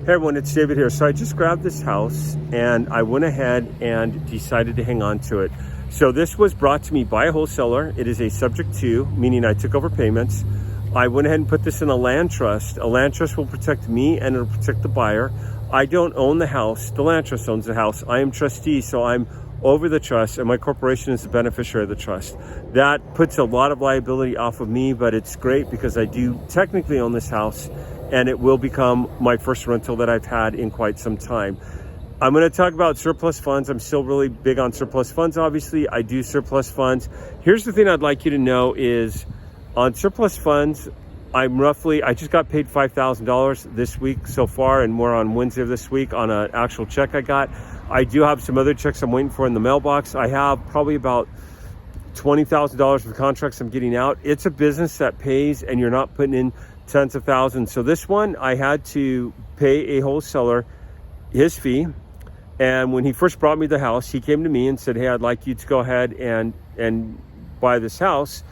Hey everyone, it's David here. So I just grabbed this house and I went ahead and decided to hang on to it. So this was brought to me by a wholesaler. It is a subject to, meaning I took over payments. I went ahead and put this in a land trust. A land trust will protect me and it'll protect the buyer. I don't own the house. The land trust owns the house. I am trustee, so I'm over the trust and my corporation is the beneficiary of the trust. That puts a lot of liability off of me, but it's great because I do technically own this house and it will become my first rental that I've had in quite some time. I'm going to talk about surplus funds. I'm still really big on surplus funds. Obviously, I do surplus funds. Here's the thing I'd like you to know is on surplus funds, I just got paid $5,000 this week so far, and more on Wednesday of this week on an actual check I got. I do have some other checks I'm waiting for in the mailbox. I have probably about $20,000 of contracts I'm getting out. It's a business that pays and you're not putting in tens of thousands. So this one, I had to pay a wholesaler his fee. And when he first brought me the house, he came to me and said, hey, I'd like you to go ahead and buy this house.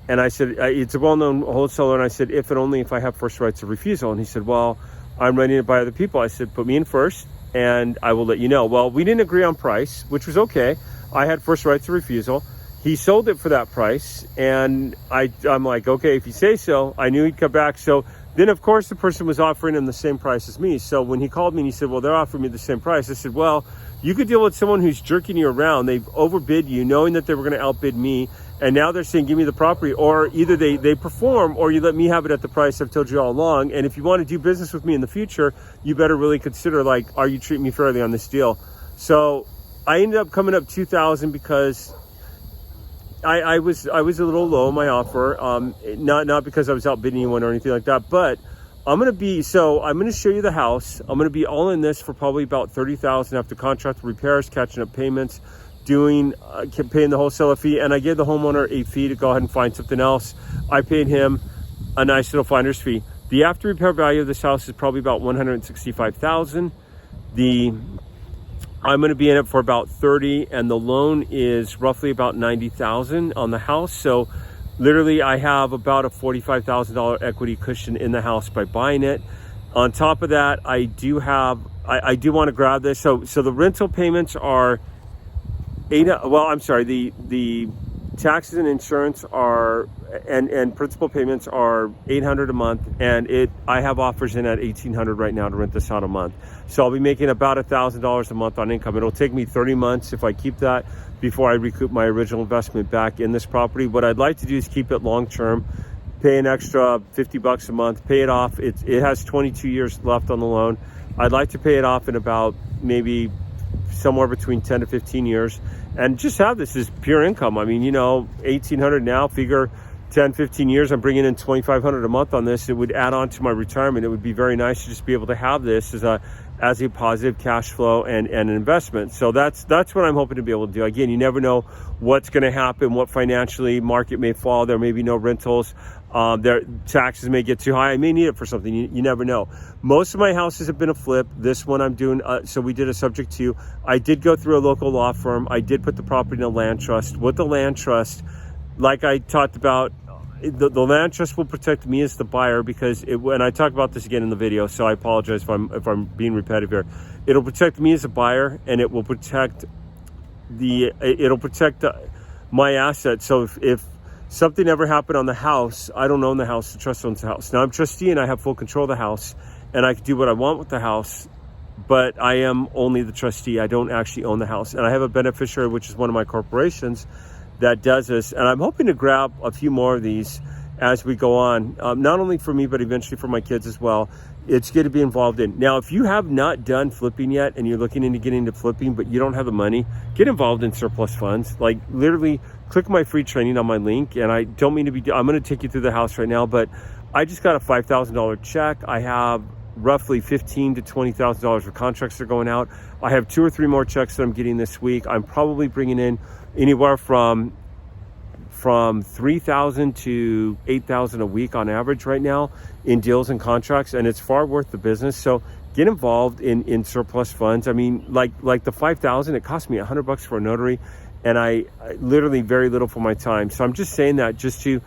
And I said, it's a well-known wholesaler. And I said, if and only if I have first rights of refusal. And he said, well, I'm ready to buy other people. I said, put me in first and I will let you know. Well, we didn't agree on price, which was okay. I had first rights of refusal. He sold it for that price. And I'm like, okay, if you say so. I knew he'd come back. So then, of course, the person was offering him the same price as me. So when he called me and he said, well, they're offering me the same price. I said, well, you could deal with someone who's jerking you around. They've overbid you, knowing that they were going to outbid me. And now they're saying, give me the property. Or either they perform or you let me have it at the price I've told you all along. And if you want to do business with me in the future, you better really consider, like, are you treating me fairly on this deal? So I ended up coming up $2,000 because I was a little low on my offer, not because I was outbidding anyone or anything like that, but I'm going to show you the house. I'm going to be all in this for probably about $30,000 after contract repairs, catching up payments, paying the wholesaler fee. And I gave the homeowner a fee to go ahead and find something else. I paid him a nice little finder's fee. The after repair value of this house is probably about $165,000. I'm going to be in it for about 30, and the loan is roughly about 90,000 on the house. So literally I have about a $45,000 equity cushion in the house by buying it. On top of that, I do want to grab this. So the rental payments are the taxes and insurance are, and principal payments are $800 a month, and I have offers in at $1,800 right now to rent this out a month. So I'll be making about $1,000 a month on income. It'll take me 30 months if I keep that before I recoup my original investment back in this property. What I'd like to do is keep it long term, pay an extra $50 a month, pay it off. It has 22 years left on the loan. I'd like to pay it off in about maybe somewhere between 10 to 15 years and just have this as pure income. I mean, $1,800 now, figure 10, 15 years, I'm bringing in $2,500 a month on this. It would add on to my retirement. It would be very nice to just be able to have this as a positive cash flow and an investment. So that's what I'm hoping to be able to do. Again, you never know what's going to happen, what financially market may fall. There may be no rentals. Their taxes may get too high. I may need it for something. You never know. Most of my houses have been a flip. This one I'm doing, so we did a subject to. I did go through a local law firm. I did put the property in a land trust. With the land trust, like I talked about, the land trust will protect me as the buyer because and I talk about this again in the video, so I apologize if I'm being repetitive here. It'll protect me as a buyer, and it will protect my assets. So if something ever happened on the house, I don't own the house, the trust owns the house. Now I'm trustee and I have full control of the house and I can do what I want with the house, but I am only the trustee. I don't actually own the house. And I have a beneficiary, which is one of my corporations, that does this. And I'm hoping to grab a few more of these as we go on, not only for me, but eventually for my kids as well. It's good to be involved in. Now, if you have not done flipping yet and you're looking into getting into flipping, but you don't have the money, get involved in surplus funds. Like literally click my free training on my link. And I don't mean to be, I'm going to take you through the house right now, but I just got a $5,000 check. I have roughly $15,000 to $20,000 of contracts that are going out. I have 2 or 3 more checks that I'm getting this week. I'm probably bringing in anywhere from $3,000 to $8,000 a week on average right now in deals and contracts, and it's far worth the business. So get involved in surplus funds. I mean, like the $5,000, it cost me $100 for a notary, and I literally very little for my time. So I'm just saying that just to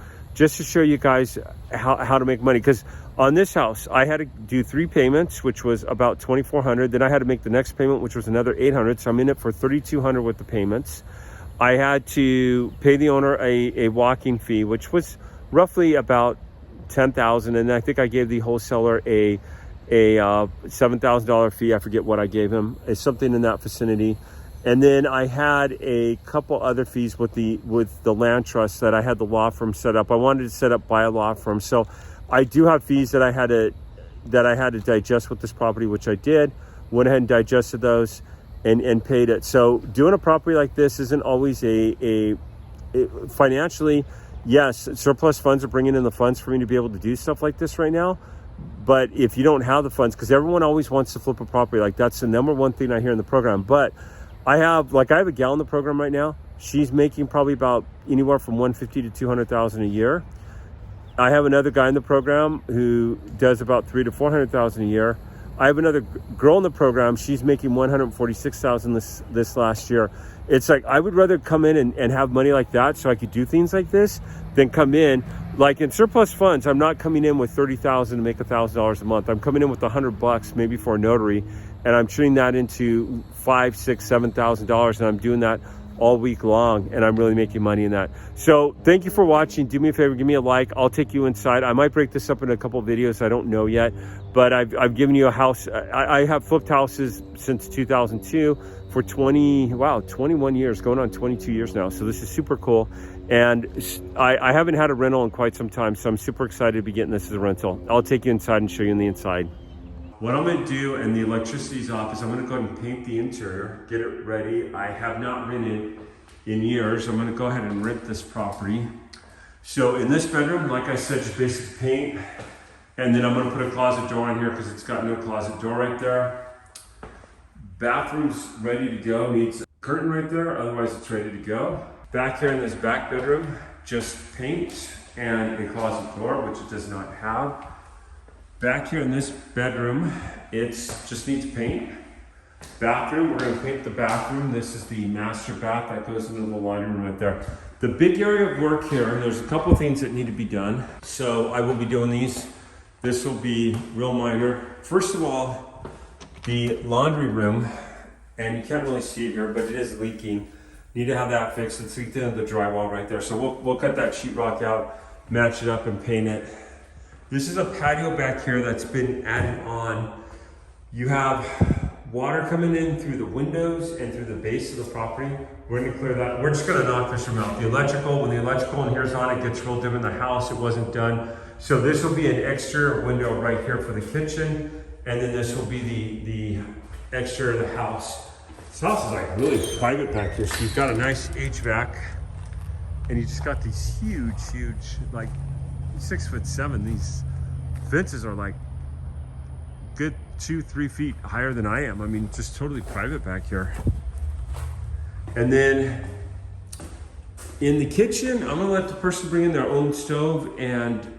show you guys how to make money, because On this house, I had to do 3 payments, which was about $2,400. Then I had to make the next payment, which was another $800. So I'm in it for $3,200 with the payments. I had to pay the owner a walking fee, which was roughly about $10,000. And I think I gave the wholesaler a $7,000 fee. I forget what I gave him. It's something in that vicinity. And then I had a couple other fees with the land trust that I had the law firm set up. I wanted to set up by a law firm, so I do have fees that I had to digest with this property, which I did. Went ahead and digested those and paid it. So doing a property like this isn't always financially, yes, surplus funds are bringing in the funds for me to be able to do stuff like this right now. But if you don't have the funds, because everyone always wants to flip a property, like that's the number one thing I hear in the program. But I have a gal in the program right now. She's making probably about anywhere from $150,000 to $200,000 a year. I have another guy in the program who does about $300,000 to $400,000 a year. I have another girl in the program. She's making $146,000 this last year. It's like, I would rather come in and have money like that so I could do things like this than come in like in surplus funds. I'm not coming in with $30,000 to make $1,000 a month. I'm coming in with $100 maybe for a notary, and I'm turning that into $5,000, $6,000, $7,000, and I'm doing that all week long, and I'm really making money in that. So thank you for watching. Do me a favor, give me a like. I'll take you inside. I might break this up in a couple of videos. I don't know yet, but I've given you a house. I have flipped houses since 2002 for 21 years, going on 22 years now. So this is super cool. And I haven't had a rental in quite some time, so I'm super excited to be getting this as a rental. I'll take you inside and show you in the inside. What I'm going to do, and the electricity's off, is I'm going to go ahead and paint the interior, get it ready. I have not rented in years. I'm going to go ahead and rent this property. So in this bedroom, like I said, just basic paint. And then I'm going to put a closet door in here because it's got no closet door right there. Bathroom's ready to go. Needs a curtain right there, otherwise it's ready to go. Back here in this back bedroom, just paint and a closet door, which it does not have. Back here in this bedroom, it's just needs paint. Bathroom, we're gonna paint the bathroom. This is the master bath that goes into the laundry room right there. The big area of work here, there's a couple of things that need to be done. So I will be doing these. This will be real minor. First of all, the laundry room, and you can't really see it here, but it is leaking. Need to have that fixed. It's leaked into the drywall right there. So we'll cut that sheetrock out, match it up, and paint it. This is a patio back here that's been added on. You have water coming in through the windows and through the base of the property. We're gonna clear that. We're just gonna knock this room out. The electrical, when the electrical in here is on, it gets real dim in the house. It wasn't done. So this will be an exterior window right here for the kitchen. And then this will be the exterior of the house. This house is like really private back here. So you've got a nice HVAC, and you just got these huge, like 6'7". These fences are like good 2-3 feet higher than I am. I mean, just totally private back here. And then in the kitchen, I'm gonna let the person bring in their own stove and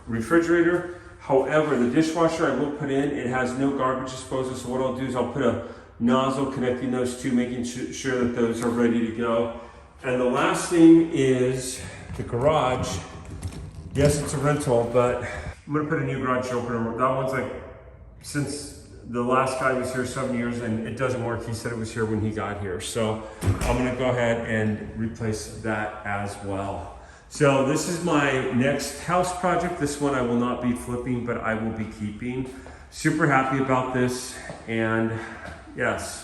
refrigerator. However, the dishwasher I will put in, it has no garbage disposal. So what I'll do is I'll put a nozzle connecting those two, making sure that those are ready to go. And the last thing is the garage. Yes, it's a rental, but I'm gonna put a new garage opener. That one's like, since the last guy was here 7 years and it doesn't work. He said it was here when he got here. So I'm gonna go ahead and replace that as well. So this is my next house project. This one I will not be flipping, but I will be keeping. Super happy about this. And yes,